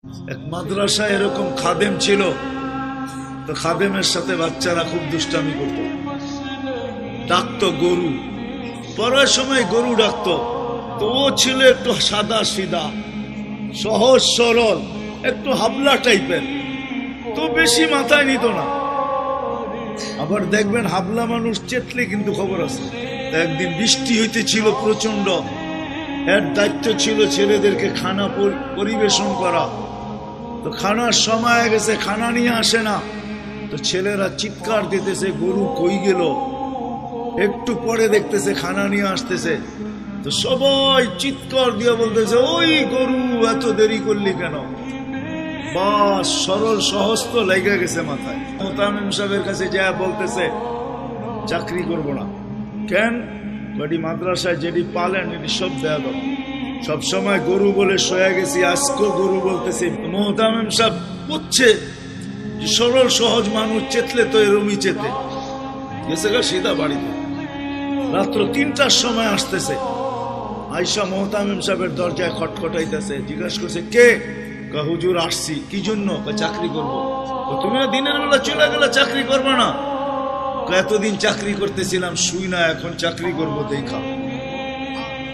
এক মাদ্রাসায় এরকম খাদেম ছিল, তো খাদেমের সাথে বাচ্চারা খুব দুষ্টামি করত, ডাকতো গরু, পড়ার সময় গরু ডাকতো। তো ও ছিল একটু সাদা সিধা, সহজ সরল, একটু হাবলা টাইপের, তো বেশি মাথায় নিত না। আবার দেখবেন হাবলা মানুষ চেতলে কিন্তু খবর আছে। একদিন বৃষ্টি হইতেছিল প্রচন্ড, এর দায়িত্ব ছিল ছেলেদেরকে খানা পরিবেশন করা। তো খানার সময় গেছে, খানা নিয়ে আসে না, তো ছেলেরা চিৎকার দিতেছে গরু কই গেল। একটু পরে দেখতেছে খানা নিয়ে আসতেছে, তো সবাই চিৎকার দিয়ে বলতেছে ওই গরু এত দেরি করলি কেন। বাস সরল সহজ তো লেগে গেছে মাথায়। মোতামিম সাহেবের কাছে যা বলতেছে চাকরি করব না। কেন? বাড়ি মাদ্রাসায় যেটি পালেন এটি সব দেয়া দাও। সবসময় গরু বলে শোয়া গেছি, আজকেও গরু বলতেছি। মোতামিম সাহেব বুঝছে সরল সহজ মানুষ চেতলে তো এরমই চেতে গেছে গা সিধা বাড়িতে। রাত্র ৩টার সময় আসতেছে, আয়সা মোহতামিম সাহেবের দরজায় খটখটাইতেছে। জিজ্ঞাসা করছে কে? হুজুর আসছি। কি জন্য? চাকরি করবো। তুমি দিনের বেলা চলে গেলে চাকরি করবো না? এতদিন চাকরি করতেছিলাম শুই না, এখন চাকরি করব দেখা।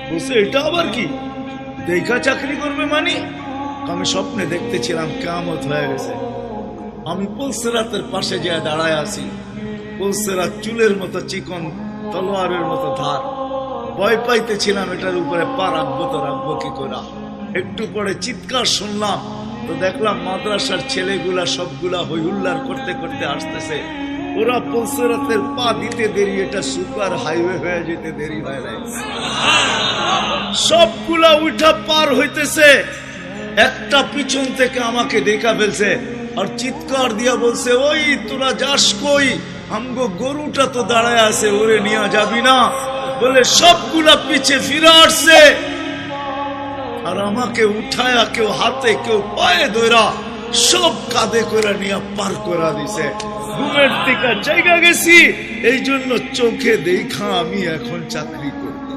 বলছে এটা আবার কি দেখা চাকরি করবে? মানে আমি স্বপ্নে দেখতেছিলাম কিয়ামত হয়ে গেছে, আমি পুলসিরাতের পাশে যেয়ে দাঁড়ায় আছি, পুলসিরাত চুলের মতো চিকন, তলোয়ারের মতো ধার। ভয় পাইতেছিলাম এটার উপরে পা রাখবো তো রাখবো কি করে। একটু পরে চিৎকার শুনলাম, তো দেখলাম মাদ্রাসার ছেলেগুলা সবগুলা হইহুল্লার করতে করতে আসতেছে। ওরা পুলসিরাতের পা দিতে দেরি, এটা সুপার হাইওয়ে হয়ে যেতে দেরি হয় নাই। সবগুলা উঠা পার হইতেছে, একটা পিছন থেকে আমাকে দেখা ফেলছে আর চিৎকার দিয়া বলছে ওই তোরা যাস কই? আমগো গরুটা তো দাঁড়ায় আছে, ওরে নিয়ে যাবি না? বলে সবগুলা পিছে ফিরে আসছে আর আমাকে উঠায়া কেউ হাতে কেউ পায়ে ধরা সব কাঁধে করে নিয়ে পার করা দিছে। ঘুমের থেকে জায়গা গেছি, এই জন্য চোখে দেখা আমি এখন চাকরি করব।